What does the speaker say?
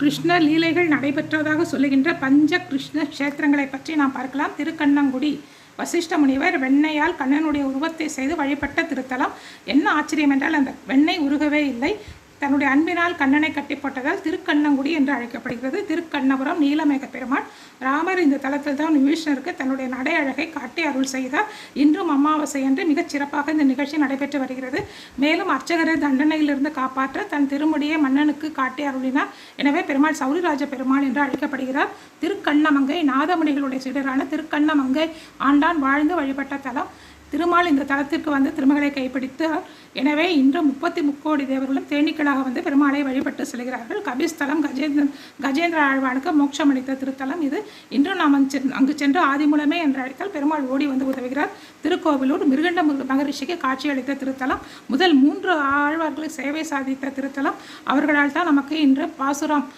கிருஷ்ண லீலைகள் நடைபெற்றதாக சொல்லுகின்ற பஞ்ச கிருஷ்ண கஷேத்திரங்களை பற்றி நாம் பார்க்கலாம். திருக்கண்ணங்குடி வசிஷ்ட முனிவர் வெண்ணையால் கண்ணனுடைய உருவத்தை செய்து வழிபட்ட திருத்தலம். என்ன ஆச்சரியம் என்றால் அந்த வெண்ணெய் உருகவே இல்லை. தன்னுடைய அன்பினால் கண்ணனை கட்டி போட்டதால் திருக்கண்ணங்குடி என்று அழைக்கப்படுகிறது. திருக்கண்ணபுரம் நீலமேக பெருமாள். ராமர் இந்த தலத்தில் தான் விபீஷணருக்கு தன்னுடைய நடை அழகை காட்டி அருள் செய்தார். இன்றும் அமாவாசை என்று மிகச் சிறப்பாக இந்த நிகழ்ச்சி நடைபெற்று வருகிறது. மேலும் அர்ச்சகரை தண்டனையிலிருந்து காப்பாற்ற தன் திருமுடியை மன்னனுக்கு காட்டி அருளினார். எனவே பெருமாள் சௌரிராஜ பெருமாள் என்று அழைக்கப்படுகிறார். திருக்கண்ணமங்கை நாதமுனிகளுடைய சீடரான திருக்கண்ணமங்கை ஆண்டான் வாழ்ந்து வழிபட்ட தலம். திருமால் இந்த தலத்திற்கு வந்து திருமகளை கைப்பிடித்தார். எனவே இன்று 33 தேவர்களும் தேனீக்களாக வந்து பெருமாளை வழிபட்டு செல்கிறார்கள். கபிஸ்தலம் கஜேந்திர ஆழ்வானுக்கு மோட்சம் அளித்த திருத்தலம் இது. இன்று நாம் அங்கு சென்று ஆதிமூலமே என்று அழைத்தால் பெருமாள் ஓடி வந்து உதவுகிறார். திருக்கோவிலூர் மிருகண்ட மகரிஷிக்கு காட்சி அளித்த திருத்தலம். முதல் 3 ஆழ்வார்களை சேவை சாதித்த திருத்தலம். அவர்களால் தான் நமக்கு இன்று பாசுரம்